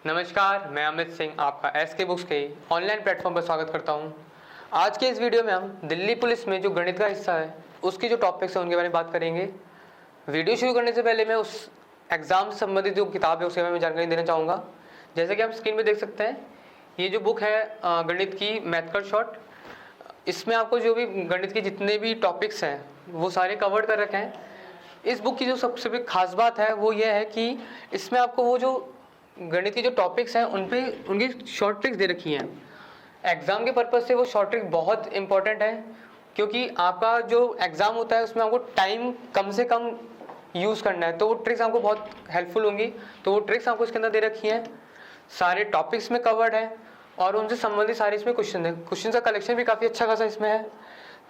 नमस्कार, मैं अमित सिंह आपका एसके बुक्स के ऑनलाइन प्लेटफॉर्म पर स्वागत करता हूं। आज के इस वीडियो में हम दिल्ली पुलिस में जो गणित का हिस्सा है उसके जो टॉपिक्स हैं उनके बारे में बात करेंगे। वीडियो शुरू करने से पहले मैं उस एग्ज़ाम से संबंधित जो किताब है उसके बारे में जानकारी देना चाहूँगा। जैसे कि आप स्क्रीन पर देख सकते हैं, ये जो बुक है गणित की मैथ कट शॉर्ट, इसमें आपको जो भी गणित के जितने भी टॉपिक्स हैं वो सारे कवर्ड कर रखे हैं। इस बुक की जो सबसे खास बात है वो ये है कि इसमें आपको वो जो गणित के जो टॉपिक्स हैं उन पे उनकी शॉर्ट ट्रिक्स दे रखी हैं। एग्ज़ाम के पर्पज़ से वो शॉर्ट ट्रिक बहुत इंपॉर्टेंट है, क्योंकि आपका जो एग्ज़ाम होता है उसमें आपको टाइम कम से कम यूज़ करना है, तो वो ट्रिक्स आपको बहुत हेल्पफुल होंगी। तो वो ट्रिक्स आपको इसके अंदर दे रखी हैं, सारे टॉपिक्स में कवर्ड है और उनसे संबंधित सारे इसमें क्वेश्चन है। क्वेश्चन का कलेक्शन भी काफ़ी अच्छा खासा इसमें है,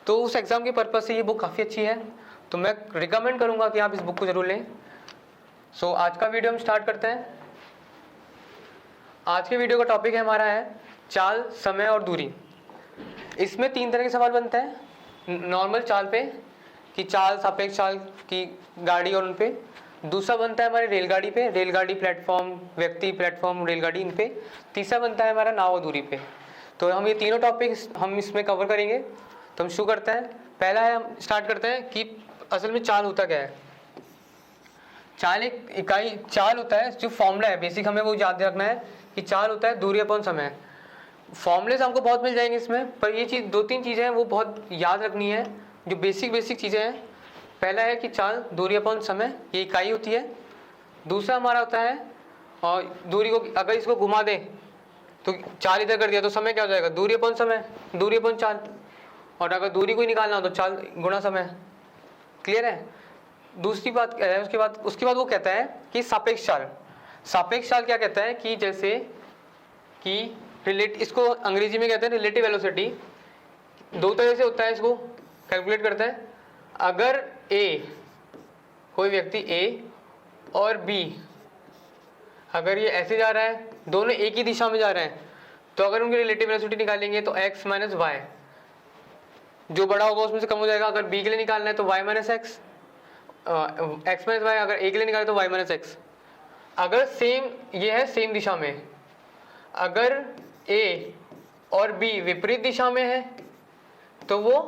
तो उस एग्ज़ाम के पर्पज़ से ये बुक काफ़ी अच्छी है। तो मैं रिकमेंड करूँगा कि आप इस बुक को ज़रूर लें। सो आज का वीडियो हम स्टार्ट करते हैं। आज के वीडियो का टॉपिक है हमारा है चाल, समय और दूरी। इसमें 3 तरह के सवाल बनते हैं। नॉर्मल चाल पे कि चाल, सापेक्ष चाल की गाड़ी और उन पे। दूसरा बनता है हमारे रेलगाड़ी पे, रेलगाड़ी प्लेटफॉर्म, व्यक्ति प्लेटफॉर्म, रेलगाड़ी इन पे। तीसरा बनता है हमारा नाव और दूरी पे। तो हम ये तीनों टॉपिक हम इसमें कवर करेंगे। तो हम शुरू करते हैं। पहला है, हम स्टार्ट करते हैं कि असल में चाल होता क्या है। चाल एक इकाई, चाल होता है जो फॉर्मूला है, बेसिक हमें वो याद रखना है कि चाल होता है दूरी अपॉन समय। फॉर्मूलेस हमको बहुत मिल जाएंगे इसमें, पर ये चीज़ 2-3 चीज़ें हैं वो बहुत याद रखनी है, जो बेसिक चीज़ें हैं। पहला है कि चाल दूरी अपॉन समय, ये इकाई होती है। दूसरा हमारा होता है, और दूरी को अगर इसको घुमा दें तो चाल इधर कर दिया तो समय क्या हो जाएगा, दूरी अपॉन समय, दूरी अपॉन चाल। और अगर दूरी को ही निकालना हो तो चाल गुणा समय। क्लियर है। दूसरी बात क्या है, उसके बाद वो कहता है कि सापेक्ष चाल। सापेक्ष चाल क्या कहता है कि जैसे कि इसको अंग्रेजी में कहते हैं रिलेटिव वेलोसिटी। 2 तरह से होता है, इसको कैलकुलेट करता है। अगर कोई व्यक्ति ए और बी, अगर ये ऐसे जा रहा है, दोनों एक ही दिशा में जा रहे हैं, तो अगर उनकी रिलेटिव वेलोसिटी निकालेंगे तो x माइनस वाई, जो बड़ा होगा उसमें से कम हो जाएगा। अगर बी के लिए निकालना है तो y minus x, x minus y. अगर ए के लिए निकाले तो वाई माइनस एक्स। अगर ये है सेम दिशा में, अगर ए और बी विपरीत दिशा में है तो वो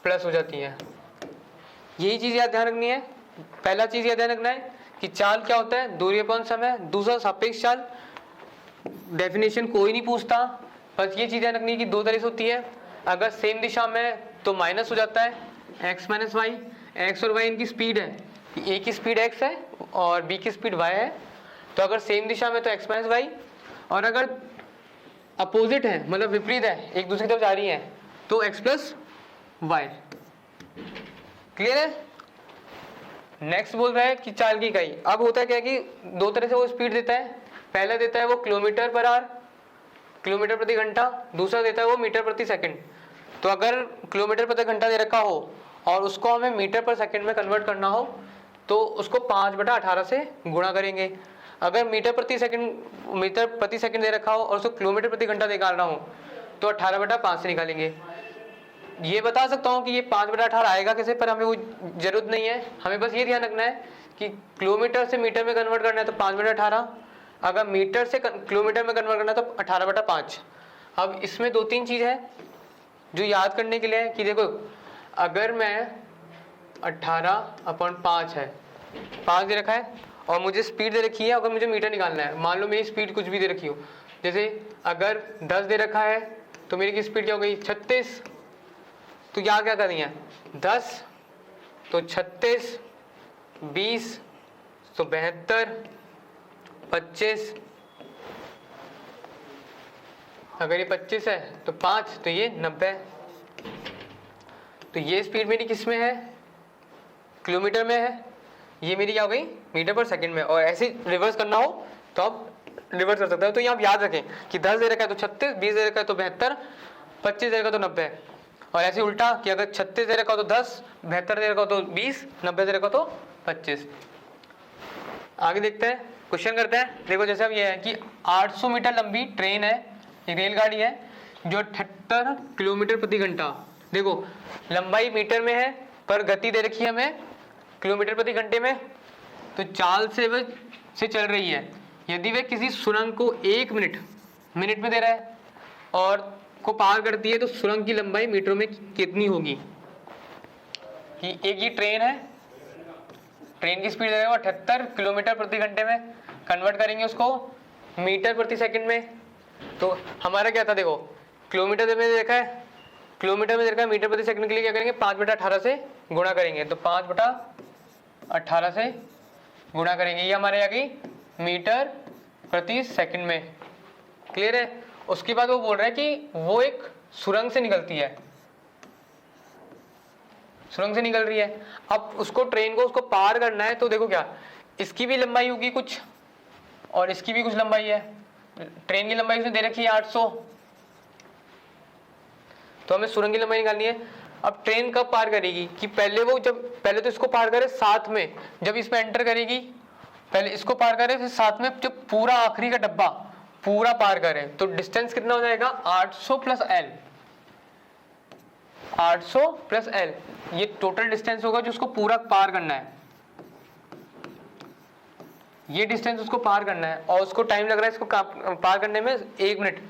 प्लस हो जाती है। यही चीज़ याद ध्यान रखनी है। पहला चीज़ याद ध्यान रखना है कि चाल क्या होता है, दूरी अपॉन समय। दूसरा सापेक्ष चाल, डेफिनेशन कोई नहीं पूछता, बस ये चीज़ ध्यान रखनी है कि 2 तरह से होती है। अगर सेम दिशा में तो माइनस हो जाता है, एक्स माइनस वाई। एक्स और वाई इनकी स्पीड है, ए की स्पीड एक्स है और बी की स्पीड वाई है। तो अगर सेम दिशा में तो एक्स माइनस वाई, और अगर अपोजिट है मतलब विपरीत है, एक दूसरी तरफ जा रही है, तो एक्स प्लस वाई। क्लियर है। नेक्स्ट बोल रहा है कि चाल की इकाई। अब होता है क्या कि 2 तरह से वो स्पीड देता है। पहला देता है वो किलोमीटर पर आवर, किलोमीटर प्रति घंटा। दूसरा देता है वो मीटर प्रति सेकंड। तो अगर किलोमीटर प्रति घंटा दे रखा हो और उसको हमें मीटर पर सेकंड में कन्वर्ट करना हो तो उसको 5/18 से गुणा करेंगे। अगर मीटर प्रति सेकंड दे रखा हो और उसको किलोमीटर प्रति घंटा निकालना हो तो 18/5 से निकालेंगे। ये बता सकता हूँ कि ये 5/18 आएगा कैसे, पर हमें वो जरूरत नहीं है। हमें बस ये ध्यान रखना है कि किलोमीटर से मीटर में कन्वर्ट करना है तो 5/18, अगर मीटर से किलोमीटर में कन्वर्ट करना है तो 18/5। अब इसमें 2-3 चीज़ है जो याद करने के लिए है कि देखो, अगर मैं 18/5 है, 5 दे रखा है और मुझे स्पीड दे रखी है, अगर मुझे मीटर निकालना है, मान लो मेरी स्पीड कुछ भी दे रखी हो, जैसे अगर 10 दे रखा है तो मेरी की स्पीड क्या हो गई, 36। तो यहाँ क्या करनी है, 10 तो 36, 20 तो 72, 25, अगर ये 25 है तो 5 तो ये 90। तो ये स्पीड मेरी किस में है, किलोमीटर में है। ये मेरी क्या हो गई, मीटर पर सेकंड में। और ऐसे रिवर्स करना हो तो आप रिवर्स कर सकते हो। तो ये आप याद रखें कि 10 दे रखा है तो 36, 20 दे रखा है तो 72, 25 दे रखा है तो 90। और ऐसे उल्टा कि अगर 36 दे रखा हो तो 10, 72 दे रखा हो तो 20, 90 दे रखा हो तो 25। आगे देखते हैं, क्वेश्चन करते हैं। देखो जैसे अब ये है कि 800 मीटर लंबी ट्रेन है, एक रेलगाड़ी है जो 78 किलोमीटर प्रति घंटा। देखो लंबाई मीटर में है पर गति दे रखी है हमें किलोमीटर प्रति घंटे में। तो चाल से चल रही है, यदि वह किसी सुरंग को 1 मिनट में दे रहा है और को पार करती है तो सुरंग की लंबाई मीटरों में कितनी होगी। कि एक ये ट्रेन है, ट्रेन की स्पीड है 78 किलोमीटर प्रति घंटे में, कन्वर्ट करेंगे उसको मीटर प्रति सेकंड में। तो हमारा क्या था, देखो किलोमीटर में देखा है, किलोमीटर में देखा है, मीटर प्रति सेकंड के लिए क्या करेंगे 5/18 से गुणा करेंगे। तो 5/18 से गुणा करेंगे, ये हमारे आ गई मीटर प्रति सेकंड में। क्लियर है। उसके बाद वो बोल रहा है कि वो एक सुरंग से निकलती है, सुरंग से निकल रही है। अब उसको ट्रेन को उसको पार करना है, तो देखो क्या इसकी भी लंबाई होगी कुछ और इसकी भी कुछ लंबाई है। ट्रेन की लंबाई उसने दे रखी है 800, तो हमें सुरंग की लंबाई निकालनी है। अब ट्रेन कब पार करेगी कि पहले तो इसको पार करे साथ में, जब इसमें एंटर करेगी पहले इसको पार करे, फिर साथ में जब पूरा आखिरी का डब्बा पूरा पार करे, तो डिस्टेंस कितना हो जाएगा 800 प्लस एल, 800 प्लस एल, ये टोटल डिस्टेंस होगा जो उसको पूरा पार करना है। ये डिस्टेंस उसको पार करना है और उसको टाइम लग रहा है इसको पार करने में 1 मिनट।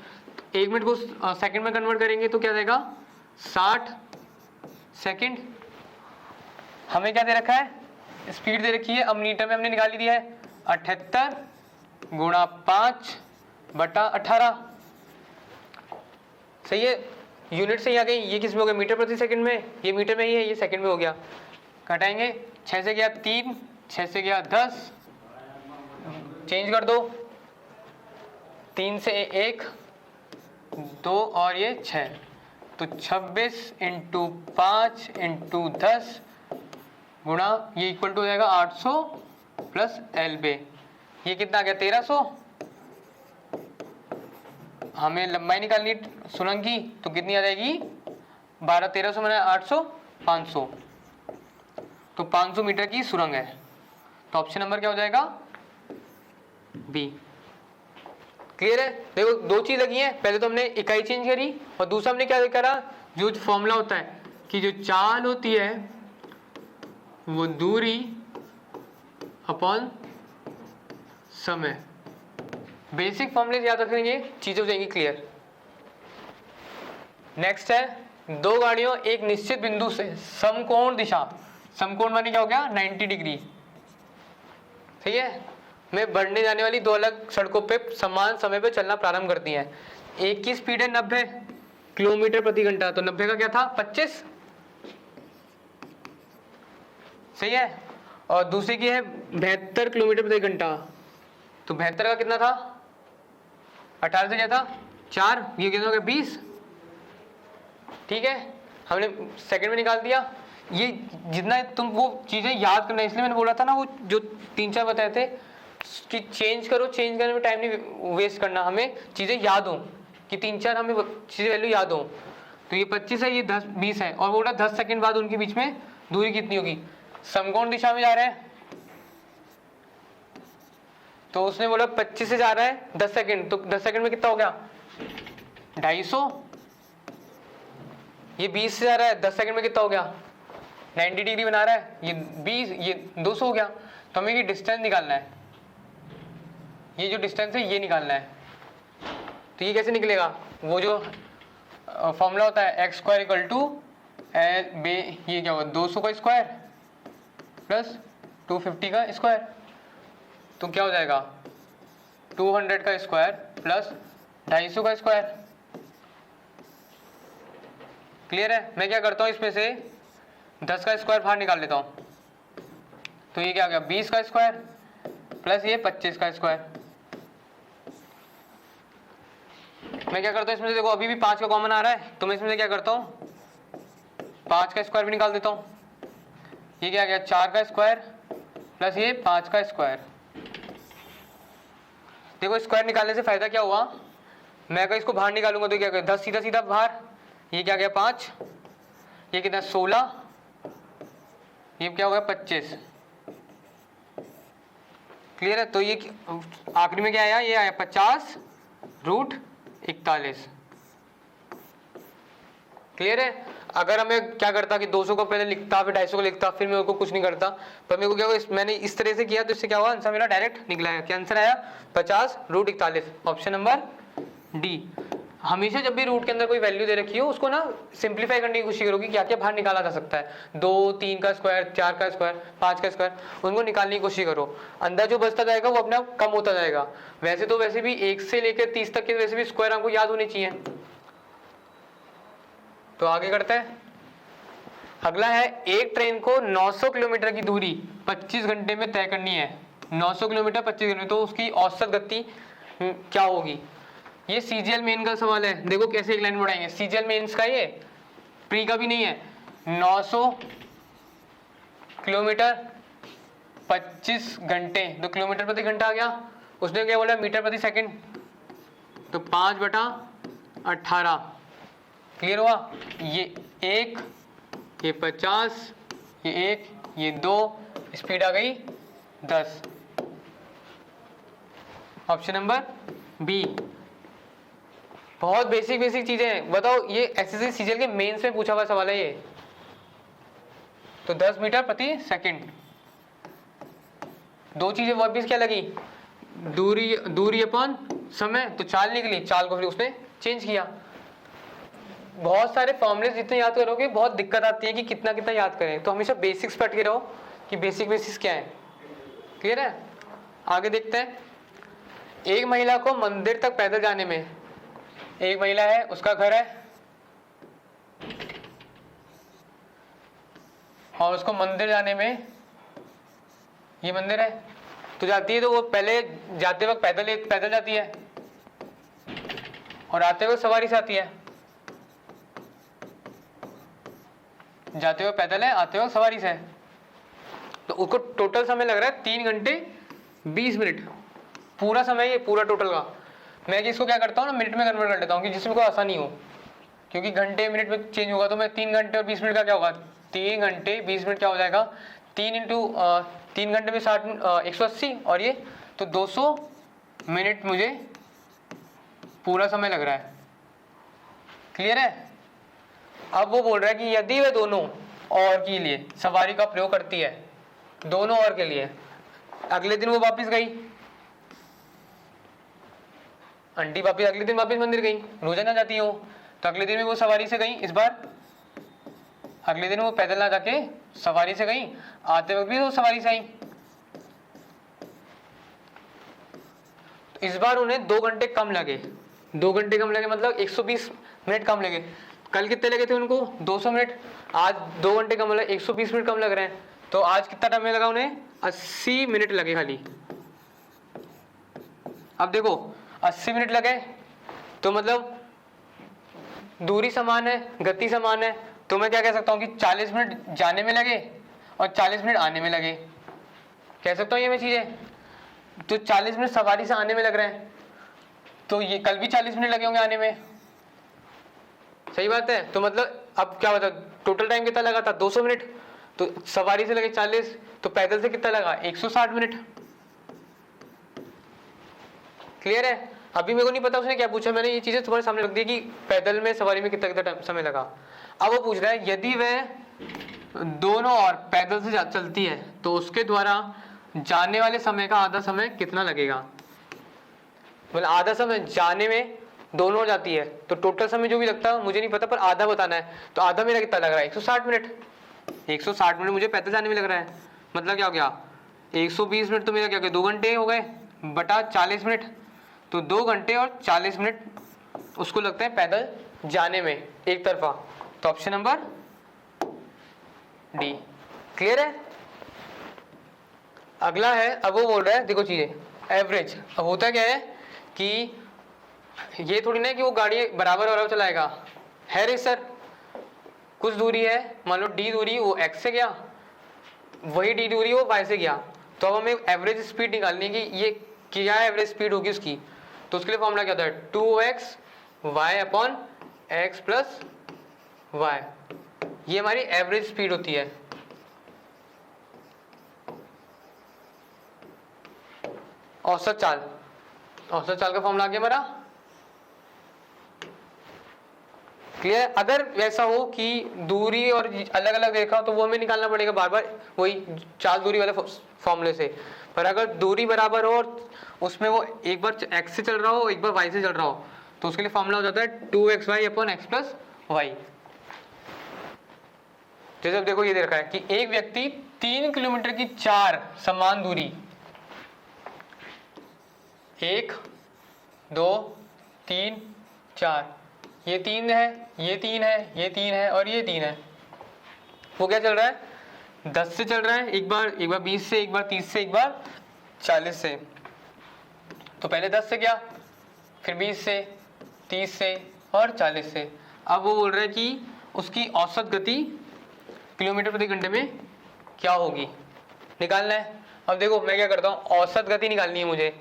1 मिनट को सेकंड में कन्वर्ट करेंगे तो क्या देगा 60 सेकंड। हमें क्या दे रखा है, स्पीड दे रखी है, अब मीटर में हमने निकाली दी है 78 गुणा 5/18। सही है, यूनिट से ही आ गई। ये किस में हो गया, मीटर प्रति सेकंड में, ये मीटर में ही है, ये सेकंड में हो गया। घटाएंगे 6 से गया 3, 6 से गया 10, चेंज कर दो 3 से 1 2 और ये 6, तो 26 × 5 × 10 गुणा ये इक्वल टू हो जाएगा 800 प्लस LB। ये कितना आ गया 1300। हमें लंबाई निकालनी सुरंग की, तो कितनी आ जाएगी 12 1300 मैंने 800 500, तो 500 मीटर की सुरंग है। तो ऑप्शन नंबर क्या हो जाएगा बी। क्लियर है। देखो दो चीज लगी है, पहले तो हमने इकाई चेंज करी और दूसरा हमने क्या करा, जो फॉर्मूला होता है कि जो चाल होती है वो दूरी अपॉन समय, बेसिक फॉर्मूले याद रखेंगे, चीजें हो जाएंगी क्लियर। नेक्स्ट है दो गाड़ियों एक निश्चित बिंदु से समकोण दिशा, समकोण माने क्या हो गया 90 डिग्री, सही है, में बढ़ने जाने वाली दो अलग सड़कों पे समान समय पे चलना प्रारंभ करती हैं। एक की स्पीड है 90 किलोमीटर प्रति घंटा, तो 90 का क्या था 25, सही है, और दूसरी की है 72 किलोमीटर प्रति घंटा, तो 72 का कितना था 18 से क्या था 4, ये कितना हो गया 20। ठीक है, हमने सेकंड में निकाल दिया। ये जितना तुम वो चीजें याद करना, इसलिए मैंने बोला था ना वो जो 3-4 बताए थे कि चेंज करो, चेंज करने में टाइम नहीं वेस्ट करना, हमें चीजें याद हो कि 3-4 हमें चीजें वैल्यू याद हो। तो ये 25 है, ये 20 है, और वो बोला 10 सेकंड बाद उनके बीच में दूरी कितनी होगी। समकोण दिशा में जा रहे हैं तो उसने बोला 25 से जा रहा है 10 सेकंड, तो 10 सेकंड में कितना हो गया 250। ये 20 से जा रहा है 10 सेकंड में कितना हो गया 90 डिग्री बना रहा है, ये 20, ये 200 हो गया। तो हमें ये डिस्टेंस निकालना है, ये जो डिस्टेंस है ये निकालना है। तो ये कैसे निकलेगा, वो जो फॉर्मूला होता है x² = ये क्या होगा 200 का स्क्वायर प्लस 250 का स्क्वायर, तो क्या हो जाएगा 200 का स्क्वायर प्लस 250 का स्क्वायर। क्लियर है। मैं क्या करता हूँ, इसमें से 10 का स्क्वायर बाहर निकाल लेता हूँ, तो ये क्या हो गया 20 का स्क्वायर प्लस ये 25 का स्क्वायर। मैं क्या करता हूँ, इसमें से देखो अभी भी 5 का कॉमन आ रहा है, तो मैं इसमें से क्या करता हूँ 5 का स्क्वायर भी निकाल देता हूँ। ये क्या आ गया 4 का स्क्वायर प्लस ये 5 का स्क्वायर। देखो स्क्वायर निकालने से फायदा क्या हुआ, मैं अगर इसको बाहर निकालूंगा तो क्या करें 10 सीधा सीधा बाहर, ये क्या गया 5, ये कितना 16, ये क्या हो गया 25। क्लियर है। तो ये आखिरी में क्या आया, ये आया 50√41। क्लियर है। अगर हमें क्या करता कि 200 को पहले लिखता फिर 250 को लिखता फिर मेरे को कुछ नहीं करता, पर मेरे को क्या हुआ, मैंने इस तरह से किया तो इससे क्या हुआ, आंसर मेरा डायरेक्ट निकला है। क्या आंसर आया, 50√41, ऑप्शन नंबर डी। हमेशा जब भी रूट के अंदर कोई वैल्यू दे रखी हो उसको ना सिंप्लीफाई करने की कोशिश करोगे, क्या क्या बाहर निकाला जा सकता है, 2, 3 का स्क्वायर, 4 का स्क्वायर, 5 का स्क्वायर, उनको निकालने की कोशिश करो। अंदर जो बचता जाएगा वो अपने आप कम होता जाएगा। वैसे तो वैसे भी 1 से लेकर 30 तक के वैसे भी स्क्वायर आपको याद होने चाहिए। तो आगे करते हैं। अगला है, एक ट्रेन को 900 किलोमीटर की दूरी 25 घंटे में तय करनी है। 900 किलोमीटर 25 घंटे, तो उसकी औसत गति क्या होगी। ये सीजीएल मेन का सवाल है। देखो कैसे एक लाइन बढ़ाएंगे, सीजीएल मेंस का, ये प्री का भी नहीं है। 900 किलोमीटर 25 घंटे, तो किलोमीटर प्रति घंटा आ गया, उसने क्या बोला, मीटर प्रति सेकंड, तो 5/18। क्लियर हुआ। ये 1, ये 50, ये 1, ये 2, स्पीड आ गई 10, ऑप्शन नंबर बी। बहुत बेसिक चीजें हैं। बताओ, ये एसएससी सीजीएल के मेंस में पूछा हुआ सवाल है ये। तो 10 मीटर प्रति सेकंड। दो चीजें वापिस क्या लगी, दूरी अपॉन समय, तो चाल निकली, चाल को फिर उसने चेंज किया। बहुत सारे फॉर्मूले जितने याद करोगे बहुत दिक्कत आती है कि कितना कितना याद करें, तो हमेशा बेसिक्स पे अटके रहो कि बेसिक्स क्या है। क्लियर है। आगे देखते हैं। एक महिला को मंदिर तक पैदल जाने में, एक महिला है, उसका घर है और उसको मंदिर जाने में, ये मंदिर है, तो जाती है, तो वो पहले जाते वक्त पैदल जाती है और आते हुए सवारी से आती है। जाते हुए पैदल है, आते हुए सवारी से है, तो उसको टोटल समय लग रहा है 3 घंटे 20 मिनट। पूरा समय, ये पूरा टोटल का। मैं इसको क्या करता हूँ ना, मिनट में कन्वर्ट कर लेता हूँ कि जिसमें कोई आसानी हो, क्योंकि घंटे मिनट में चेंज होगा। तो मैं 3 घंटे और 20 मिनट का क्या होगा, 3 घंटे 20 मिनट क्या हो जाएगा, 3 घंटे में 180 और ये तो 200 मिनट मुझे पूरा समय लग रहा है। क्लियर है। अब वो बोल रहा है कि यदि वे दोनों और के लिए सवारी का प्रयोग करती है, दोनों और के लिए, अगले दिन वो वापस गई, आंटी वापस अगले दिन वापस मंदिर गई, रोजाना जाती हो, तो अगले दिन भी वो सवारी से गई, इस बार अगले दिन वो पैदल ना जाके सवारी से गई, आते वक्त भी वो सवारी से आई। तो इस बार उन्हें 2 घंटे कम लगे। 2 घंटे कम लगे मतलब 120 मिनट कम लगे। कल कितने लगे थे उनको, 200 मिनट। आज 2 घंटे कम लगे, 120 मिनट कम लग रहे हैं। तो आज कितना टाइम लगा उन्हें, 80 मिनट लगे खाली। अब देखो 80 मिनट लगे तो मतलब दूरी समान है, गति समान है, तो मैं क्या कह सकता हूँ कि 40 मिनट जाने में लगे और 40 मिनट आने में लगे, कह सकता हूँ ये मैं चीजें। तो 40 मिनट सवारी से आने में लग रहे हैं, तो ये कल भी 40 मिनट लगे होंगे आने में। सही बात है। तो मतलब अब क्या बता, टोटल टाइम कितना लगा था, 200 मिनट। तो सवारी से लगे 40, तो पैदल से कितना लगा, 160 मिनट। क्लियर है। अभी मेरे को नहीं पता उसने क्या पूछा, मैंने ये चीजें तुम्हारे सामने रख दी कि पैदल में सवारी में कितना कितना समय लगा। अब वो पूछ रहा है यदि वह दोनों और पैदल से चलती है तो उसके द्वारा जाने वाले समय का आधा समय कितना लगेगा। मतलब आधा समय जाने में, दोनों जाती है तो टोटल समय जो भी लगता है मुझे नहीं पता, पर आधा बताना है। तो आधा मेरा कितना लग रहा है, 160 मिनट। 160 मिनट मुझे पैदल जाने में लग रहा है, मतलब क्या हो गया, 120 मिनट तो मेरा क्या हो गया, 2 घंटे हो गए बटा 40 मिनट, तो 2 घंटे और 40 मिनट उसको लगता है पैदल जाने में एक तरफा। तो ऑप्शन नंबर डी। क्लियर है। अगला है, अब वो बोल रहा है देखो चीजें एवरेज। अब होता क्या है कि ये थोड़ी ना कि वो गाड़ी बराबर चलाएगा, है रेसर, कुछ दूरी है, मान लो डी दूरी, वो एक्स से गया, वही डी दूरी वो वाई से गया। तो अब हमें एवरेज स्पीड निकालनी है कि ये क्या एवरेज स्पीड होगी उसकी। तो उसके लिए फॉर्मूला क्या होता है, 2x y upon x plus y, ये हमारी एवरेज स्पीड होती है। औसत चाल, औसत चाल का फॉर्मूला आ गया हमारा क्लियर। अगर वैसा हो कि दूरी और अलग अलग देखा हो तो वो हमें निकालना पड़ेगा बार बार वही चाल दूरी वाले फॉर्मूले से। पर अगर दूरी बराबर हो और उसमें वो एक बार x से चल रहा हो एक बार y से चल रहा हो तो उसके लिए फॉर्मूला हो जाता है 2xy upon x plus Y. जैसे अब देखो ये दे रखा है कि एक व्यक्ति 3 किलोमीटर की 4 समान दूरी 1 2 3 4 ये 3 है ये 3 है ये 3 है और ये 3 है। वो क्या चल रहा है 10 से चल रहा है एक बार 20 से एक बार 30 से एक बार 40 से। तो पहले 10 से गया फिर 20 से 30 से और 40 से। अब वो बोल रहा है कि उसकी औसत गति किलोमीटर प्रति घंटे में क्या होगी निकालना है। अब देखो मैं क्या करता हूँ औसत गति निकालनी है मुझे।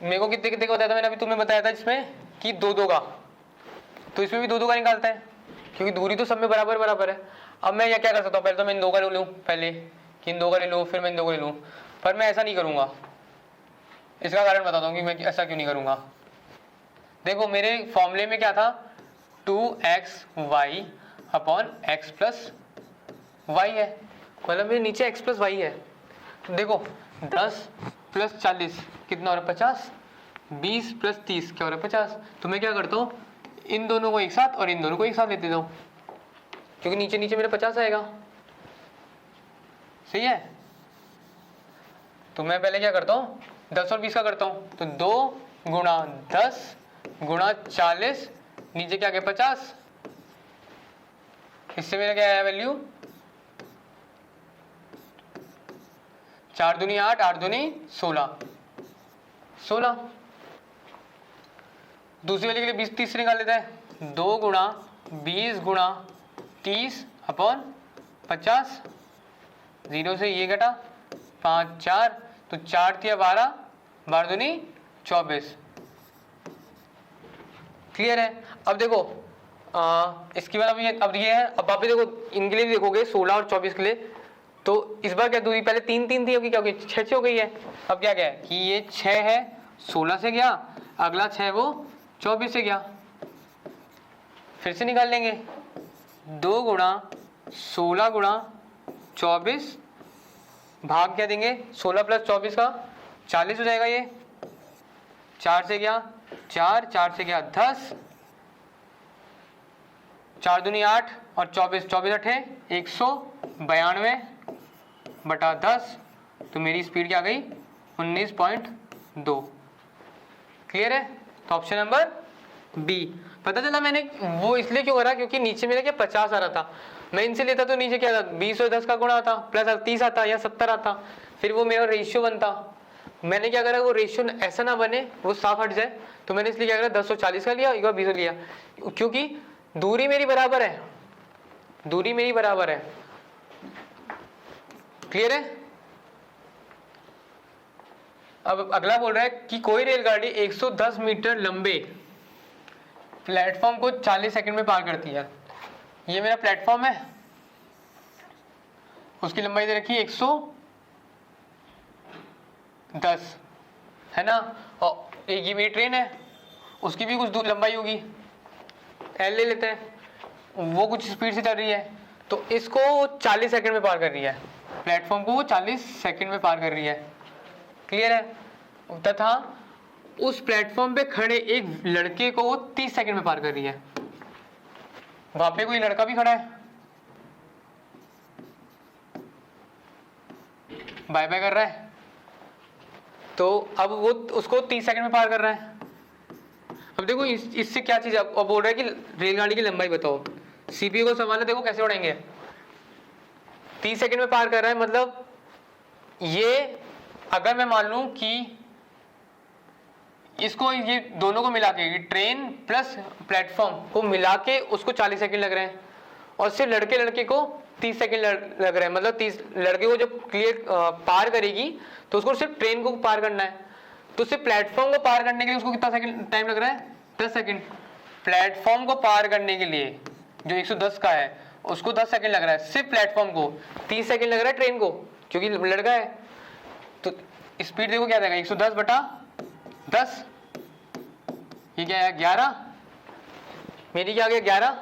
मेरे को कितने कितने का बताया था मैंने अभी तुम्हें बताया था जिसमें कि 2-2 का, तो इसमें भी 2-2 का निकालता है क्योंकि दूरी तो सब में बराबर बराबर है। अब मैं क्या कर सकता हूँ पहले तो मैं इन 2 का ले लूँ पहले कि इन 2 का ले लूँ फिर मैं इन 2 का ले लूँ। पर मैं ऐसा नहीं करूँगा। इसका कारण बताता हूँ कि मैं ऐसा क्यों नहीं करूँगा। देखो मेरे फॉर्मूले में क्या था 2xy upon x plus Y है, मतलब मेरे नीचे x प्लस वाई है। तो देखो 10 प्लस 40 कितना हो रहा है 50, 20 प्लस 30 क्या हो रहा है 50। तो मैं क्या करता हूँ इन दोनों को एक साथ और इन दोनों को एक साथ लेते हूँ क्योंकि नीचे नीचे मेरा 50 आएगा। सही है। तो मैं पहले क्या करता हूँ 10 और 20 का करता हूँ तो 2 गुणा 10 गुणा 40 नीचे क्या गया 50। इससे मेरा क्या आया वैल्यू 4 दूनी 8 8 दूनी 16। दूसरी वाले के लिए 20 30 से निकाल लेते हैं 2 गुणा 20 गुणा 30 अपॉन 50। 0 से ये घटा 5 4 तो 4 तिया 12 12 दूनी 24। क्लियर है। अब देखो इसके बाद अब ये है। अब आप देखो इनके लिए भी देखोगे 16 और 24 के लिए तो इस बार क्या दूरी पहले 3 3 थी होगी क्या होगी 6 6 हो गई है। अब क्या है कि ये 6 है 16 से गया अगला 6 वो 24 से गया। फिर से निकाल लेंगे 2 गुणा 16 गुणा 24 भाग क्या देंगे 16 प्लस 24 का 40 हो जाएगा। ये 4 से गया 4 4 से गया 10 4 दूनी 8 और 24 24 अठे 192 बटा 10 तो मेरी स्पीड क्या आ गई 19.2। क्लियर है। तो ऑप्शन नंबर बी। पता चला मैंने वो इसलिए क्यों करा क्योंकि नीचे मेरा क्या 50 आ रहा था। मैं इनसे लेता तो नीचे क्या था 20 और 10 का गुणा आता प्लस 30 आता या 70 आता फिर वो मेरा रेशियो बनता। मैंने क्या करा वो रेशियो ऐसा ना बने वो साफ हट जाए तो मैंने इसलिए क्या करा 10 और 40 का लिया एक बार 20 लिया क्योंकि दूरी मेरी बराबर है। दूरी मेरी बराबर है। क्लियर है। अब अगला बोल रहा है कि कोई रेलगाड़ी 110 मीटर लंबे प्लेटफॉर्म को 40 सेकंड में पार करती है। ये मेरा प्लेटफॉर्म है उसकी लंबाई दे रखी है 110 है ना। और एक ये मेरी ट्रेन है उसकी भी कुछ लंबाई होगी एल ले लेते हैं वो कुछ स्पीड से चल रही है तो इसको 40 सेकंड में पार कर रही है। प्लेटफॉर्म को वो 40 सेकंड में पार कर रही है। क्लियर है। तथा उस प्लेटफॉर्म पे खड़े एक लड़के को वो 30 सेकंड में पार कर रही है। वहां पे कोई लड़का भी खड़ा है बाय बाय कर रहा है तो अब वो उसको 30 सेकंड में पार कर रहा है। अब देखो इससे क्या चीज अब बोल रहा है कि रेलगाड़ी की लंबाई बताओ। सीपीयू को सवाल है देखो कैसे उड़ाएंगे 30 सेकंड में पार कर रहा है मतलब ये अगर मैं मान लूं कि इसको ये दोनों को मिला के ट्रेन प्लस प्लेटफॉर्म को मिला के उसको 40 सेकंड लग रहे हैं और सिर्फ लड़के लड़के को 30 सेकंड लग रहे हैं मतलब 30 लड़के को जब क्लियर पार करेगी तो उसको सिर्फ ट्रेन को पार करना है तो सिर्फ प्लेटफॉर्म को पार करने के लिए उसको कितना सेकंड टाइम लग रहा है 10 सेकंड। प्लेटफॉर्म को पार करने के लिए जो 110 का है उसको 10 सेकंड लग रहा है सिर्फ प्लेटफॉर्म को 30 सेकंड लग रहा है ट्रेन को क्योंकि लड़का है। तो स्पीड देखो क्या देगा 110 बटा 10 ये क्या है 11 मेरी क्या हो गया 11।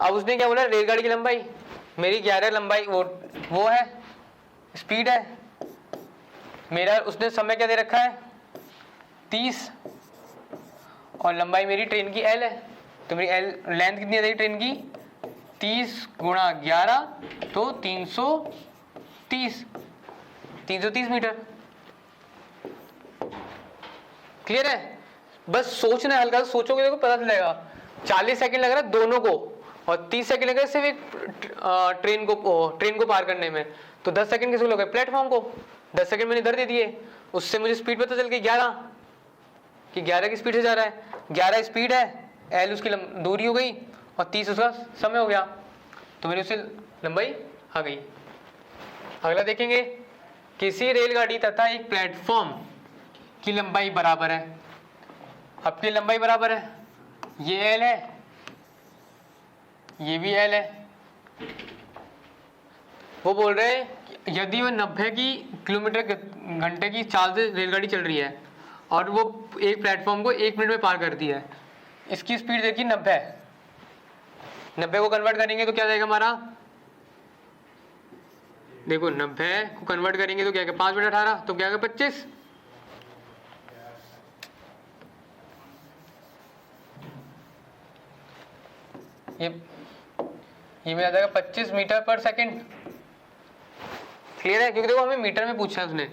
अब उसने क्या बोला रेलगाड़ी की लंबाई, मेरी 11 लंबाई वो है स्पीड है मेरा, उसने समय क्या दे रखा है 30 और लंबाई मेरी ट्रेन की l है। तो मेरी l लेंथ कितनी आ जाएगी ट्रेन की 30 गुणा 11 तो 330 मीटर। क्लियर है? बस सोचना है, हल्का सा सोचोगे तो पता चलेगा। 40 सेकंड लग रहा है दोनों को और 30 सेकंड लग रहा है सिर्फ एक ट्रेन को पार करने में। तो 10 सेकंड किसको लगे प्लेटफॉर्म को, 10 सेकंड मैंने इधर दे दिए, उससे मुझे स्पीड पता चल गई 11 कि 11 की स्पीड से जा रहा है। 11 स्पीड है, l उसकी दूरी हो गई और 30 उसका समय हो गया, तो मेरी उससे लंबाई आ गई। अगला देखेंगे, किसी रेलगाड़ी तथा एक प्लेटफॉर्म की लंबाई बराबर है। आपकी लंबाई बराबर है, ये l है ये भी l है। वो बोल रहे हैं यदि वो 90 किलोमीटर घंटे की चाल से रेलगाड़ी चल रही है और वो एक प्लेटफॉर्म को 1 मिनट में पार करती है, इसकी स्पीड देखिए 90 को कन्वर्ट करेंगे तो क्या जाएगा हमारा, देखो 90 को कन्वर्ट करेंगे तो क्या है 5 बटा 18 तो क्या है 25। ये मिल जाएगा 25 मीटर पर सेकंड। क्लियर है? क्योंकि देखो हमें मीटर में पूछा है उसने,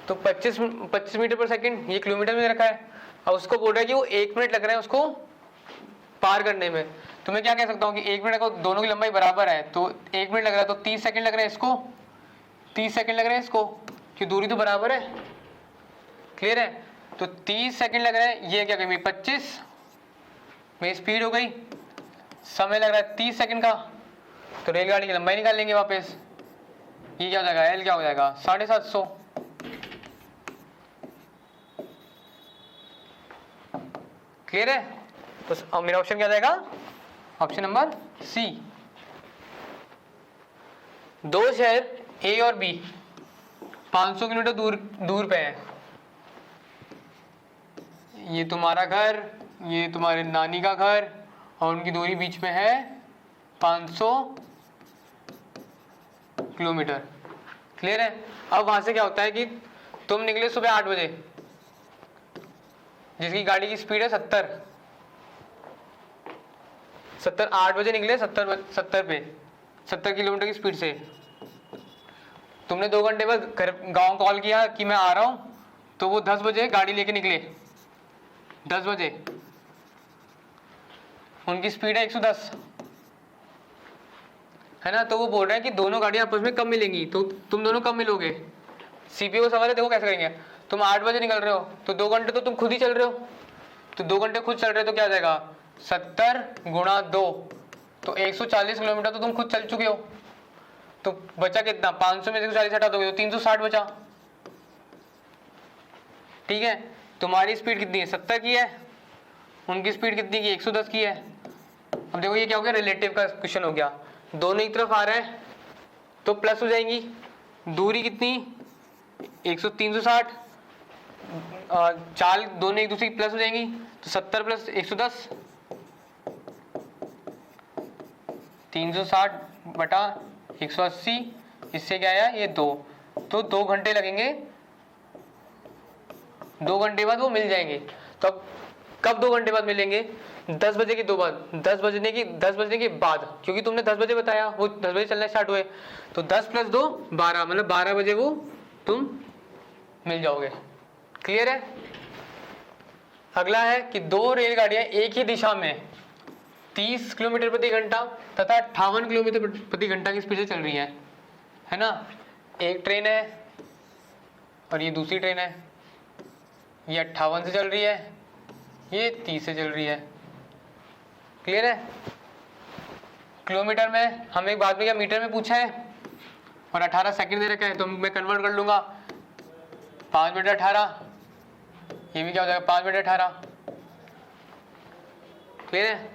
तो 25 मीटर पर सेकंड ये किलोमीटर में रखा है। अब उसको बोल रहा है कि वो 1 मिनट लग रहा है उसको पार करने में। तो मैं क्या कह सकता हूँ कि 1 मिनट को दोनों की लंबाई बराबर है, तो 1 मिनट लग रहा है तो 30 सेकंड लग रहा है इसको, 30 सेकंड लग रहा है इसको, कि दूरी तो बराबर है। क्लियर है? तो 30 सेकंड लग रहा है, ये क्या कहेंगे 25 मेरी स्पीड हो गई, समय लग रहा है 30 सेकंड का, तो रेलगाड़ी की लंबाई निकाल लेंगे वापस। ये क्या हो जाएगा l क्या हो जाएगा 750। क्लियर है? तो मेरा ऑप्शन क्या जाएगा, ऑप्शन नंबर सी। दो शहर ए और बी 500 किलोमीटर दूर पे है। ये तुम्हारा घर, ये तुम्हारे नानी का घर और उनकी दूरी बीच में है 500 किलोमीटर। क्लियर है? अब वहां से क्या होता है कि तुम निकले सुबह 8 बजे, जिसकी गाड़ी की स्पीड है 70, 8 बजे निकले 70 किलोमीटर की स्पीड से। तुमने 2 घंटे बाद गांव कॉल किया कि मैं आ रहा हूं, तो वो 10 बजे गाड़ी लेके निकले, 10 बजे उनकी स्पीड है 110, है ना। तो वो बोल रहे हैं कि दोनों गाड़ियां आपस में कब मिलेंगी, तो तुम दोनों कब मिलोगे। सीपीयू का सवाल है, देखो कैसे करेंगे। तुम 8 बजे निकल रहे हो तो 2 घंटे तो तुम खुद ही चल रहे हो, तो 2 घंटे खुद चल रहे हो तो क्या आ जाएगा 70 गुणा 2, तो 140 किलोमीटर तो तुम खुद चल चुके हो। तो बचा कितना, 500 में 140 हटा दोगे तो 360 बचा। ठीक है, तुम्हारी स्पीड कितनी है 70 की है, उनकी स्पीड कितनी की 110 की है। अब देखो ये क्या हो गया, रिलेटिव का क्वेश्चन हो गया, दोनों एक तरफ आ रहे हैं तो प्लस हो जाएंगी। दूरी कितनी 360, चाल दोनों एक दूसरे की प्लस हो जाएंगी, तो 70 प्लस 110 360 बटा 180, इससे क्या आया ये 2, तो 2 घंटे लगेंगे, 2 घंटे बाद वो मिल जाएंगे। तो अब कब 2 घंटे बाद मिलेंगे, 10 बजे के 2 बाद, 10 बजने के बाद, क्योंकि तुमने 10 बजे बताया, वो 10 बजे चलना स्टार्ट हुए, तो 10 + 2 12, मतलब 12 बजे वो तुम मिल जाओगे। क्लियर है? अगला है कि 2 रेलगाड़ियां एक ही दिशा में 30 किलोमीटर प्रति घंटा तथा 58 किलोमीटर प्रति घंटा की स्पीड से चल रही है ना। एक ट्रेन है और ये दूसरी ट्रेन है, ये 58 से चल रही है, ये 30 से चल रही है। क्लियर है? किलोमीटर में हमें एक बाद में क्या मीटर में पूछा है और 18 सेकंड दे रखा है, तो मैं कन्वर्ट कर लूंगा 5 बटा 18, ये भी क्या हो जाएगा 5 बटा 18। क्लियर है?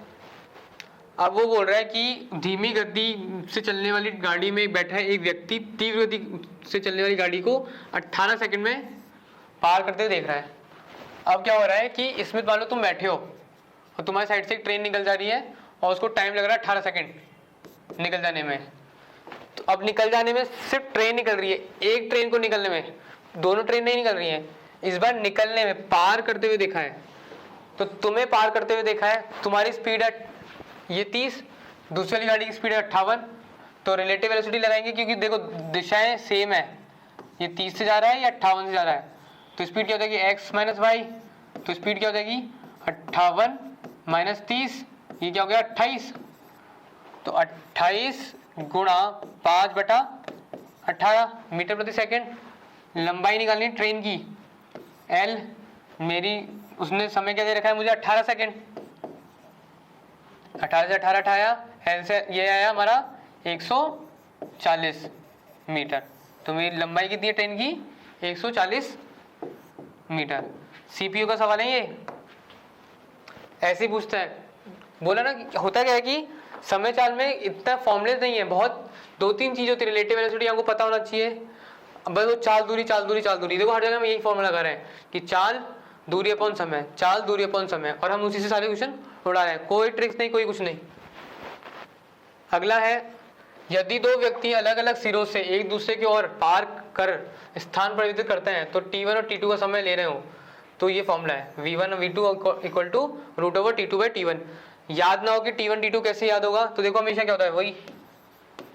अब वो बोल रहा है कि धीमी गति से चलने वाली गाड़ी में बैठा है एक व्यक्ति तीव्र गति से चलने वाली गाड़ी को 18 सेकंड में पार करते देख रहा है। अब क्या हो रहा है कि इसमें मान लो तुम बैठे हो और तुम्हारी साइड से एक ट्रेन निकल जा रही है और उसको टाइम लग रहा है 18 सेकेंड निकल जाने में। तो अब निकल जाने में सिर्फ ट्रेन निकल रही है, एक ट्रेन को निकलने में, दोनों ट्रेन नहीं निकल रही हैं। इस बार निकलने में पार करते हुए देखा है, तो तुम्हें पार करते हुए देखा है, तुम्हारी स्पीड है ये 30, दूसरी वाली गाड़ी की स्पीड है 58, तो रिलेटिव वेलोसिटी लगाएंगे क्योंकि देखो दिशाएं सेम है, ये 30 से जा रहा है या 58 से जा रहा है, तो स्पीड क्या हो जाएगी x माइनस वाई, तो स्पीड क्या हो जाएगी 58 माइनस 30, ये क्या हो गया 28, तो 28 गुणा 5/18 मीटर प्रति सेकेंड। लंबाई निकालनी ट्रेन की, L मेरी, उसने समय क्या दे रखा है मुझे 18 सेकेंड, 18 से 18 हटाया, L से ये आया हमारा 140 मीटर, तो मेरी लंबाई कितनी है ट्रेन की 140 मीटर। CPU का सवाल है ये, ऐसे ही पूछता है। बोला ना कि होता क्या है कि समय चाल में इतना फॉर्मूले नहीं है, बहुत 2-3 चीज होती है, रिलेटिव वेलोसिटी हमको पता होना चाहिए, बस वो चाल दूरी चाल दूरी चाल दूरी, देखो हर जगह हम यही फॉर्मूला लगा रहे हैं कि चाल दूरी अपॉन समय, चाल दूरी अपॉन समय, और हम उसी से सारे क्वेश्चन उड़ा रहे हैं, कोई ट्रिक्स नहीं, कोई कुछ नहीं। अगला है, यदि दो व्यक्ति अलग अलग सिरों से एक दूसरे की ओर पार कर स्थान परिवर्तित करते हैं तो T1 और T2 का समय ले रहे हो, तो ये फॉर्मूला है V1 और V2 इक्वल टू √T2/T1। याद ना हो कि T1 T2 कैसे याद होगा, तो देखो हमेशा क्या होता है, वही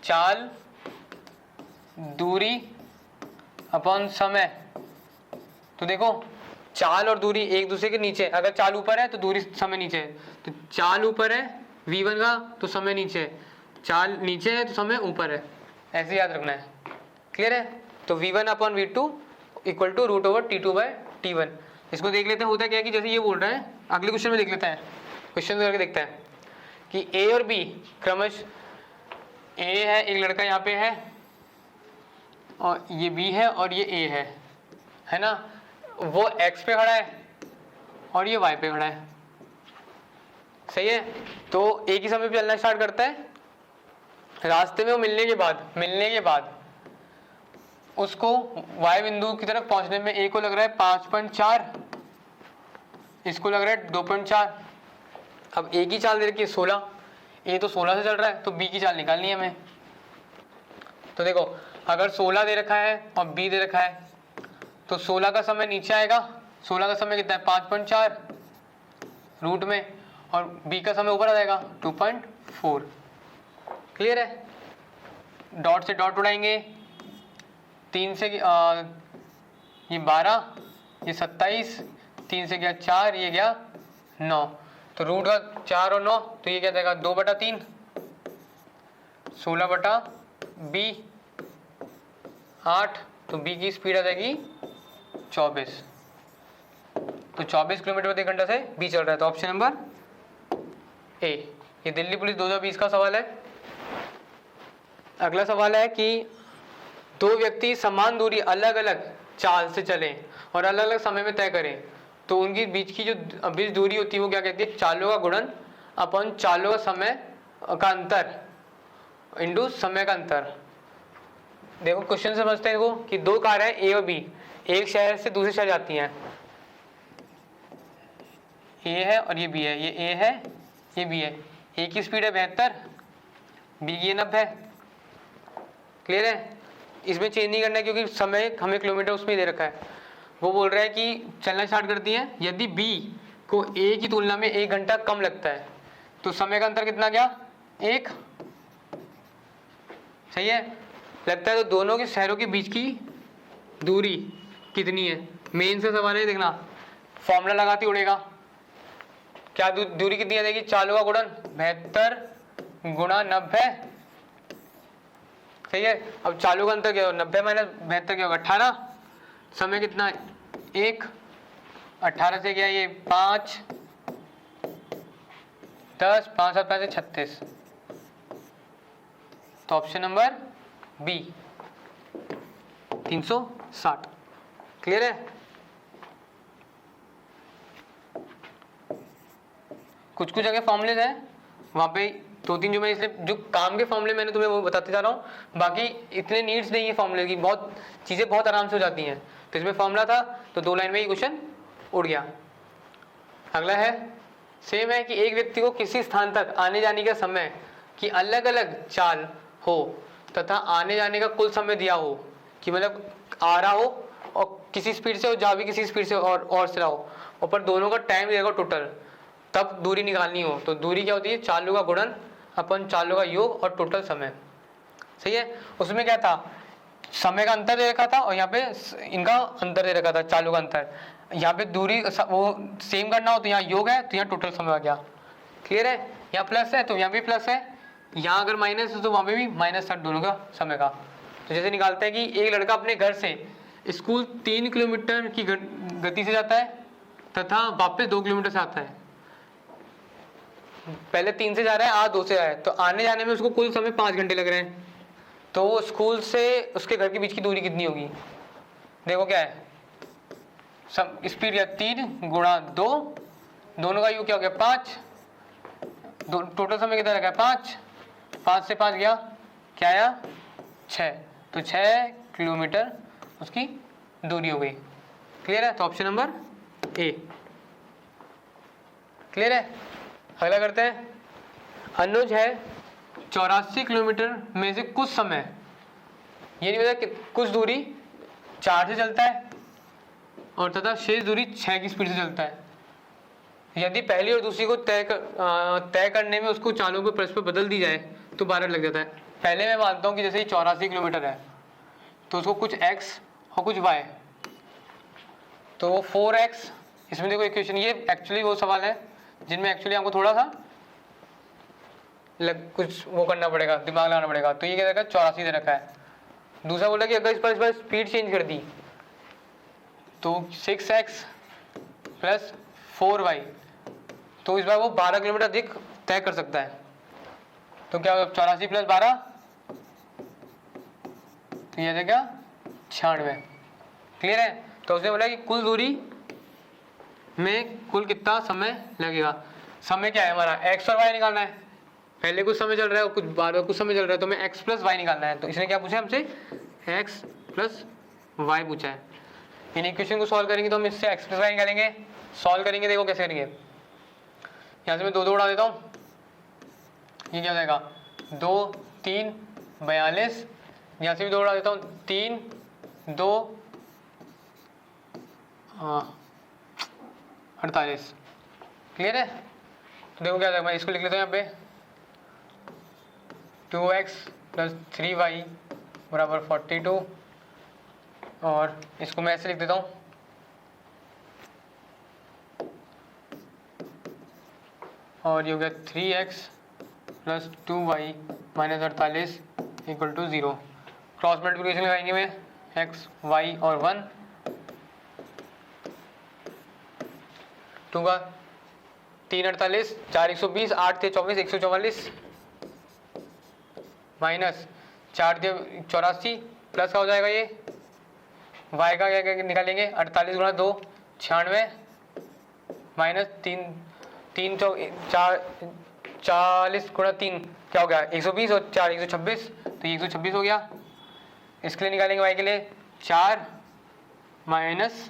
चाल दूरी अपॉन समय। तो देखो चाल और दूरी एक दूसरे के नीचे, अगर चाल ऊपर है तो दूरी समय नीचे है, तो चाल ऊपर है V1 का तो समय नीचे है, चाल नीचे है तो समय ऊपर है, ऐसे याद रखना है। क्लियर है? तो V1 upon V2 equal to √T2/T1। इसको देख लेते हैं, होता क्या है कि जैसे ये बोल रहा है, अगले क्वेश्चन में देख लेते हैं, क्वेश्चन करके देखते हैं कि A और B क्रमश, A है एक लड़का यहाँ पे है और ये B है और ये A है ना, वो X पे खड़ा है और ये Y पे खड़ा है, सही है। तो एक ही समय पे चलना स्टार्ट करता है, रास्ते में वो मिलने के बाद उसको Y बिंदु की तरफ पहुंचने में A को लग रहा है 5.4, इसको लग रहा है 2.4। अब A की चाल दे रखी है 16, A तो 16 से चल रहा है, तो B की चाल निकालनी है हमें। तो देखो अगर 16 दे रखा है और B दे रखा है तो 16 का समय नीचे आएगा, 16 का समय कितना है 5.4 रूट में, और B का समय ऊपर आ जाएगा 2.4। क्लियर है? डॉट से डॉट उड़ाएंगे, 3 से ये 12, ये 27, 3 से गया 4, ये गया 9, तो रूट का 4 और 9, तो ये क्या जाएगा 2/3, 16/B 8, तो B की स्पीड आ जाएगी 24, तो 24 किलोमीटर प्रति घंटा से B चल रहा है, तो ऑप्शन नंबर ए। ये दिल्ली पुलिस 2020 का सवाल है। अगला सवाल है कि दो व्यक्ति समान दूरी अलग अलग चाल से चलें और अलग अलग समय में तय करें, तो उनकी बीच की जो बीच दूरी होती है वो क्या कहती है, चालों का गुणन अपन चालों का समय का अंतर इंटू समय का अंतर। देखो क्वेश्चन समझते हैं, देखो कि दो कार है A और B, एक शहर से दूसरे शहर जाती हैं, A है और ये B है, ये A है ये B है, A की स्पीड है 72, B की 90। क्लियर है? इसमें चेंज नहीं करना है क्योंकि समय हमें किलोमीटर उसमें दे रखा है। वो बोल रहा है कि चलना स्टार्ट करती है, यदि B को A की तुलना में 1 घंटा कम लगता है तो समय का अंतर कितना गया 1, सही है लगता है। तो दोनों के शहरों के बीच की दूरी कितनी है, मेन से सवाल है, देखना फॉर्मूला लगाते उड़ेगा। क्या दूरी कितनी आ जाएगी, चालों का गुणन 72 गुणा 90, सही है। अब चालू का अंतर क्या होगा, 90 माइनस 72 क्या होगा 18, समय कितना 1, 18 से गया ये 5, 10, 5 7 5 36, तो ऑप्शन नंबर बी 360। क्लियर है? कुछ कुछ जगह फॉर्मूलेज है वहां पे 2-3 जो मैं इसलिए जो काम के फॉर्मूले मैंने तुम्हें वो बताते जा रहा हूँ, बाकी इतने नीड्स नहीं है फॉर्मूले की, बहुत चीज़ें बहुत आराम से हो जाती हैं। तो इसमें फॉर्मूला था तो 2 लाइन में ही क्वेश्चन उड़ गया। अगला है सेम है कि एक व्यक्ति को किसी स्थान तक आने जाने का समय की अलग अलग चाल हो तथा आने जाने का कुल समय दिया हो, कि मतलब आ रहा हो और किसी स्पीड से हो, जा भी किसी स्पीड से और से रहा हो, और पर दोनों का टाइम देगा टोटल, तब दूरी निकालनी हो। तो दूरी क्या होती है? चालों का गुणन अपन चालों का योग और टोटल समय। सही है। उसमें क्या था? समय का अंतर दे रखा था और यहाँ पे इनका अंतर दे रखा था, चालों का अंतर। यहाँ पे दूरी वो सेम करना हो तो यहाँ योग है, तो यहाँ टोटल समय आ गया। क्लियर है? यहाँ प्लस है तो यहाँ भी प्लस है, यहाँ अगर माइनस है तो वहाँ पे भी माइनस था, दोनों का समय का। तो जैसे निकालते हैं कि एक लड़का अपने घर से स्कूल 3 किलोमीटर की गति से जाता है तथा वापस 2 किलोमीटर से आता है। पहले 3 से जा रहा है, आज 2 से आया है, तो आने जाने में उसको कुल समय 5 घंटे लग रहे हैं। तो वो स्कूल से उसके घर के बीच की दूरी कितनी होगी? देखो क्या है, सब स्पीड या 3 गुणा 2, दोनों का योग क्या हो गया? 5, टोटल समय कितना लगा? 5 से 5 गया, क्या आया? 6, तो 6 किलोमीटर उसकी दूरी हो गई। क्लियर है? तो ऑप्शन नंबर ए क्लियर है। अगला करते हैं। अनुज है 84 किलोमीटर में से कुछ समय, ये नहीं पता कि कुछ दूरी 4 से चलता है और तथा शेष दूरी 6 की स्पीड से चलता है। यदि पहली और दूसरी को तय करने में उसको चालों को परस्पर बदल दी जाए तो 12 लग जाता है। पहले मैं मानता हूँ कि जैसे 84 किलोमीटर है तो उसको कुछ x और कुछ y, तो वो 4x, इसमें देखो इक्वेशन, ये एक्चुअली वो सवाल है जिनमें एक्चुअली हमको थोड़ा सा कुछ वो करना पड़ेगा, दिमाग लगाना पड़ेगा। तो ये क्या रहेगा? 84 दे रखा है। दूसरा बोला कि अगर इस पर स्पीड चेंज कर दी तो 6x प्लस 4y, तो इस बार वो 12 किलोमीटर अधिक तय कर सकता है। तो क्या होगा? 84 प्लस 12, तो ये क्या? 96। क्लियर है? तो उसने बोला कि कुल दूरी में कुल कितना समय लगेगा। समय क्या है हमारा? x और y निकालना है। पहले कुछ समय चल रहा है और कुछ बाद कुछ समय चल रहा है, तो हमें x प्लस वाई निकालना है। तो इसने क्या पूछा हमसे? x प्लस वाई पूछा है। इन इक्वेशन को सॉल्व करेंगे तो हम इससे x प्लस वाई निकालेंगे। सॉल्व करेंगे, देखो कैसे करेंगे। यहाँ से मैं 2 उड़ा देता हूँ, ये क्या हो जाएगा? 2 3 42, यहाँ से भी 2 उड़ा देता हूँ, 3 2 48। क्लियर है? तो देखो क्या हो जाएगा, मैं इसको लिख लेता हूँ यहाँ पे 2x प्लस 3y बराबर 42, और इसको मैं ऐसे लिख देता हूँ, और ये हो गया 3x plus 2y minus 48 equal to 0। Cross multiplication लगाएंगे में x y और 1, 2 का 3 48, 4 120, 8 थे 24 144, माइनस 4 थे 84, प्लस का हो जाएगा ये y का क्या निकालेंगे? 48 गुणा 2 96, माइनस 3 40 गुणा 3 क्या हो गया? 120 और 4 126, तो 126 हो गया। इसके लिए निकालेंगे y के लिए 4 माइनस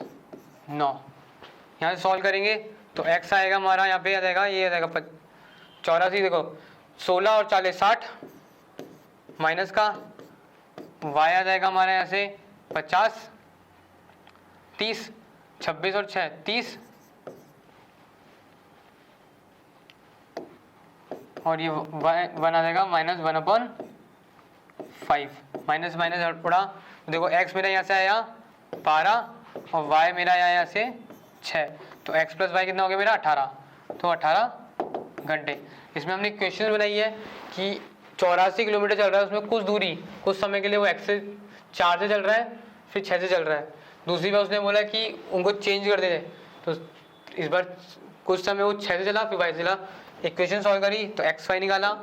9, यहाँ से सॉल्व करेंगे तो x आएगा हमारा, यहाँ पे आ जाएगा, ये आ जाएगा 84, देखो 16 और 40 60, माइनस का y आ जाएगा हमारे यहाँ से 50, 30, 26 और 6 30, और ये वन आ जाएगा माइनस 1/5, माइनस माइनस उड़ा। देखो x मेरा यहाँ से आया 12 और y मेरा आया यहाँ से 6, तो x प्लस वाई कितना हो गया मेरा? 18, तो 18 घंटे। इसमें हमने क्वेश्चन बनाई है कि 84 किलोमीटर चल रहा है, उसमें कुछ दूरी कुछ समय के लिए वो x से 4 से चल रहा है, फिर 6 से चल रहा है। दूसरी बार उसने बोला कि उनको चेंज कर देते, तो इस बार कुछ समय वो 6 से चला, फिर y से चला। इक्वेशन सॉल्व करी तो एक्स वाई निकाला,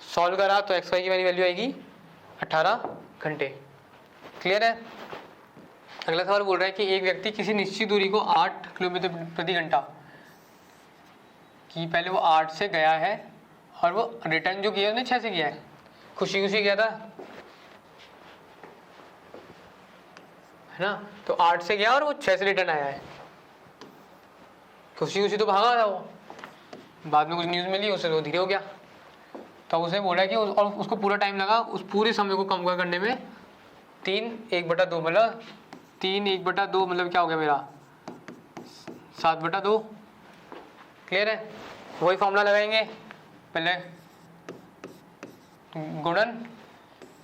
सॉल्व करा तो एक्स वाई की वैल्यू आएगी 18 घंटे। क्लियर है? अगला सवाल बोल रहा है कि एक व्यक्ति किसी निश्चित दूरी को 8 किलोमीटर प्रति घंटा की, पहले वो 8 से गया है और वो रिटर्न जो किया उसने 6 से किया है, खुशी खुशी गया था, है ना? तो 8 से गया और वो 6 से रिटर्न आया है, खुशी खुशी तो भागा था वो, बाद में कुछ न्यूज़ मिली, उससे वो धीरे हो गया। तो उसे बोला कि और उसको पूरा टाइम लगा उस पूरे समय को कम करने में 3/1/2 मतलब 3/1/2 मतलब क्या हो गया मेरा 7/2। क्लियर है? वही फॉर्मूला लगाएंगे, पहले गुणन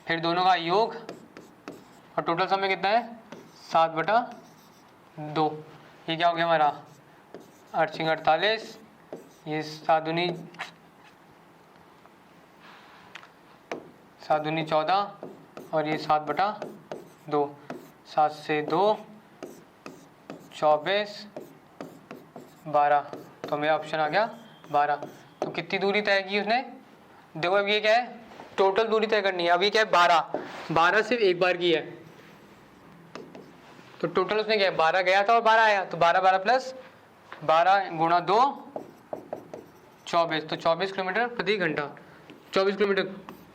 फिर दोनों का योग और टोटल समय कितना है 7/2। ये क्या हो गया हमारा 8×48, ये 7×2 14 और ये 7/2, 7 से 2 24 12। तो मेरा ऑप्शन आ गया 12। तो कितनी दूरी तय की उसने? देखो अब ये क्या है, टोटल दूरी तय करनी है। अब ये क्या है 12 सिर्फ एक बार की है, तो टोटल उसने क्या है 12 गया था और 12 आया, तो 12 प्लस 12 × 2 24, तो 24 किलोमीटर प्रति घंटा। 24 किलोमीटर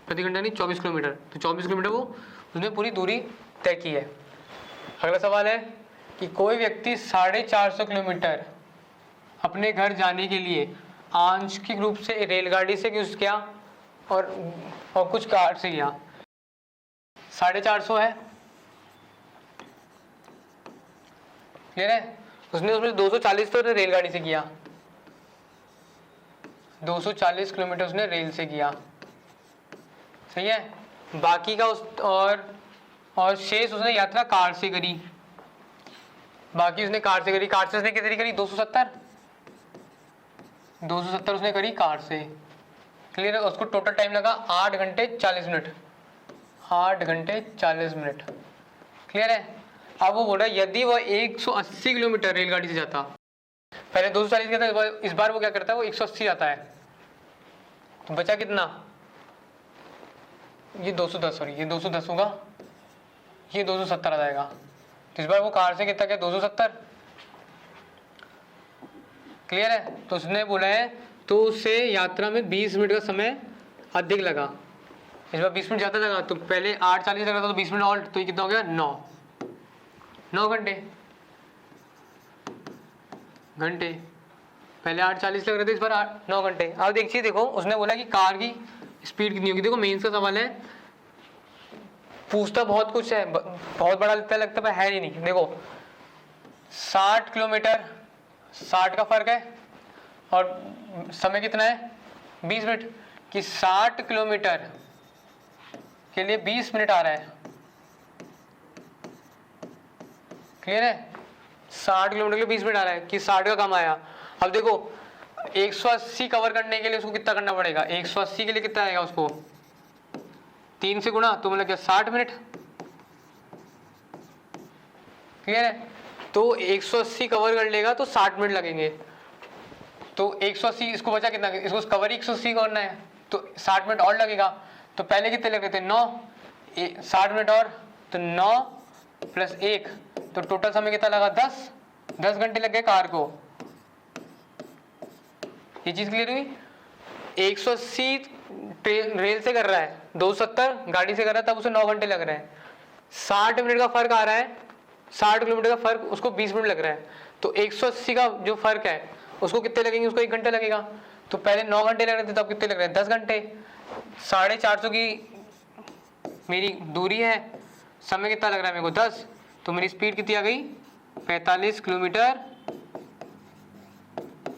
प्रति घंटा नहीं 24 किलोमीटर, तो 24 किलोमीटर वो उसने पूरी दूरी तय की है। अगला सवाल है कि कोई व्यक्ति 450 किलोमीटर अपने घर जाने के लिए आंशिक रूप से रेलगाड़ी से यूज किया और कुछ कार से किया। 450 है, क्लियर है? उसने उसमें 240 तो रेलगाड़ी से किया, 240 किलोमीटर उसने रेल से किया, सही है। बाकी का उस और शेष उसने यात्रा कार से करी, बाकी उसने कार से करी। कार से उसने कितनी करी 270 उसने करी कार से, क्लियर है? उसको टोटल टाइम लगा 8 घंटे 40 मिनट, 8 घंटे 40 मिनट, क्लियर है? अब वो बोल रहा है यदि वह 180 किलोमीटर रेलगाड़ी से जाता, पहले 240 का था, इस बार वो क्या करता है वो 180 जाता है, तो बचा कितना? ये 210, सॉरी ये 210 होगा, ये 270 आ जाएगा। तो इस बार वो कार से कितना क्या 270, क्लियर है? तो उसने बोला है तो उससे यात्रा में 20 मिनट का समय अधिक लगा। इस बार 20 मिनट ज़्यादा लगा, तो पहले 8:40 लगा था तो 20 मिनट और, तो ये कितना हो गया 9 घंटे। पहले 8:40 लग रहे थे, इस बार 9 घंटे। अब देखिए, देखो उसने बोला कि कार की स्पीड कितनी होगी। देखो मेंस का सवाल है, पूछता बहुत कुछ है, बहुत बड़ा लगता है ही नहीं। देखो 60 किलोमीटर 60 का फर्क है और समय कितना है 20 मिनट, कि 60 किलोमीटर के लिए 20 मिनट आ रहा है, क्लियर है? 60 किलोमीटर के लिए 20 मिनट आ रहा है, कि 60 का कम आया। अब देखो 180 कवर करने के लिए उसको कितना करना पड़ेगा, 180 के लिए कितना आएगा उसको 3 से गुणा, तो मतलब क्या 60 मिनट, क्लियर है? तो 180 कवर कर लेगा तो 60 मिनट लगेंगे, तो 180 इसको बचा कितना, इसको कवर ही 180 करना है तो 60 मिनट और लगेगा। तो पहले कितने लग रहे थे 9, 60 मिनट और, तो 9 + 1, तो टोटल समय कितना लगा 10 घंटे लग गए कार को। ये चीज क्लियर हुई? 180 ट्रेन रेल से कर रहा है, 270 गाड़ी से कर रहा है, तब उसे 9 घंटे लग रहे हैं। 60 मिनट का फर्क आ रहा है, 60 किलोमीटर का फर्क उसको 20 मिनट लग रहा है, तो 180 का जो फर्क है उसको कितने लगेंगे, उसको 1 घंटा लगेगा। तो पहले 9 घंटे लग रहे थे, तब कितने लग रहे हैं 10 घंटे। 450 की मेरी दूरी है, समय कितना लग रहा है मेरे को 10, तो मेरी स्पीड कितनी आ गई 45 किलोमीटर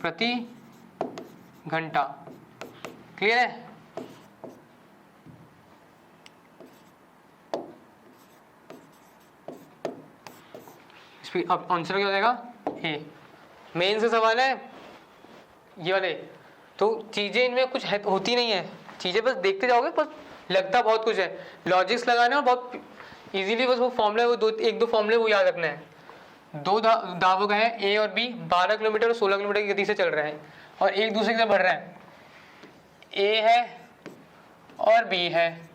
प्रति घंटा, क्लियर है? अब आंसर क्या हो जाएगा ए। मेन से सवाल है ये वाले, तो चीजें इनमें कुछ होती नहीं है, चीजें बस देखते जाओगे, बस लगता बहुत कुछ है, लॉजिक्स लगाने और बहुत इजीली बस वो फॉर्मूला वो 1-2 फॉर्मूले वो याद रखना है। 2 धावक हैं ए और बी, 12 किलोमीटर और 16 किलोमीटर की गति से चल रहे हैं और एक दूसरे की तरफ बढ़ रहे हैं। ए है और बी है,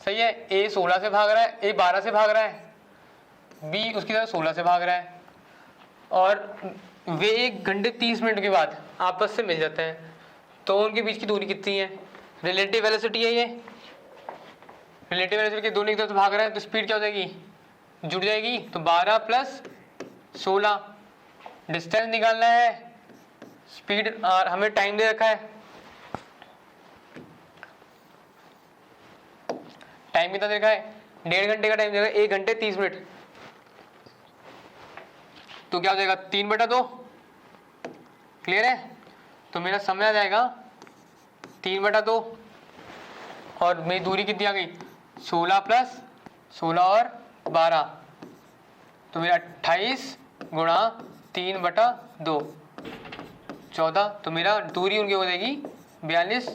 सही है? ए 16 से भाग रहा है, ए 12 से भाग रहा है, बी उसकी तरफ 16 से भाग रहा है, और वे 1 घंटे 30 मिनट के बाद आपस से मिल जाते हैं। तो उनके बीच की दूरी कितनी है? रिलेटिव वेलोसिटी है ये, रिलेटिव वेलोसिटी के दोनों एक तरफ भाग रहे हैं, तो स्पीड क्या हो जाएगी जुड़ जाएगी। तो 12 + 16 डिस्टेंस निकालना है, स्पीड आर, हमें टाइम दे रखा है, टाइम कितना दे रखा है, 1.5 घंटे का टाइम देगा, 1 घंटे 30 मिनट, तो क्या हो जाएगा 3/2, क्लियर है। तो मेरा समय आ जाएगा 3/2 और मेरी दूरी कितनी आ गई 16 प्लस 16 और 12, तो मेरा 28 गुणा 3/2 14, तो मेरा दूरी उनकी हो जाएगी 42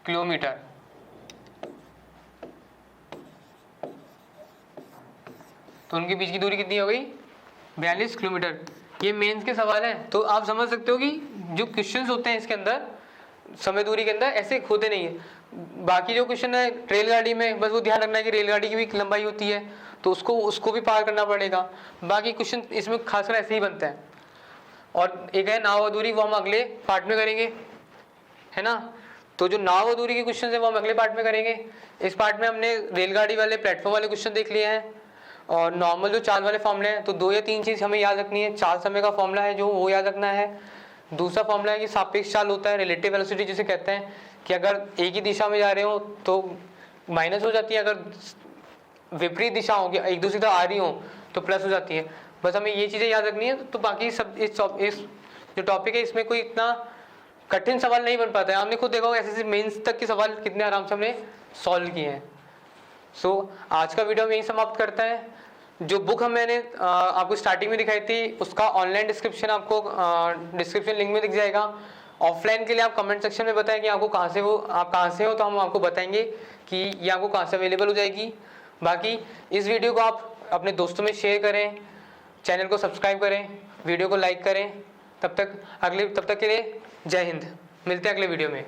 किलोमीटर। तो उनके बीच की दूरी कितनी हो गई 42 किलोमीटर। ये मेंस के सवाल हैं, तो आप समझ सकते हो कि जो क्वेश्चंस होते हैं इसके अंदर समय दूरी के अंदर ऐसे होते नहीं है। बाकी जो क्वेश्चन है रेलगाड़ी में, बस वो ध्यान रखना है कि रेलगाड़ी की भी लंबाई होती है, तो उसको भी पार करना पड़ेगा। बाकी क्वेश्चन इसमें खासकर ऐसे ही बनते हैं। और एक है नाव दूरी, वो हम अगले पार्ट में करेंगे, है ना। तो जो नाव दूरी के क्वेश्चन है वो हम अगले पार्ट में करेंगे। इस पार्ट में हमने रेलगाड़ी वाले प्लेटफॉर्म वाले क्वेश्चन देख लिए हैं और नॉर्मल जो चाल वाले फॉर्मूले हैं, तो 2 या 3 चीज़ हमें याद रखनी है। चाल समय का फॉर्मूला है जो वो याद रखना है। दूसरा फॉर्मूला है कि सापेक्ष चाल होता है, रिलेटिव वेलोसिटी जिसे कहते हैं, कि अगर एक ही दिशा में जा रहे हो तो माइनस हो जाती है, अगर विपरीत दिशा होगी एक दूसरी तरफ आ रही हो तो प्लस हो जाती है। बस हमें ये चीज़ें याद रखनी है। तो बाकी सब इस जो टॉपिक है इसमें कोई इतना कठिन सवाल नहीं बन पाता है। आपने खुद देखा होगा ऐसे मेंस तक के सवाल कितने आराम से हमने सॉल्व किए हैं। सो आज का वीडियो हम यही समाप्त करते हैं। जो बुक मैंने आपको स्टार्टिंग में दिखाई थी उसका ऑनलाइन डिस्क्रिप्शन आपको डिस्क्रिप्शन लिंक में दिख जाएगा। ऑफलाइन के लिए आप कमेंट सेक्शन में बताएं कि आपको कहाँ से आप कहाँ से हो, तो हम आपको बताएंगे कि ये आपको कहाँ से अवेलेबल हो जाएगी। बाकी इस वीडियो को आप अपने दोस्तों में शेयर करें, चैनल को सब्सक्राइब करें, वीडियो को लाइक करें। तब तक के लिए जय हिंद। मिलते हैं अगले वीडियो में।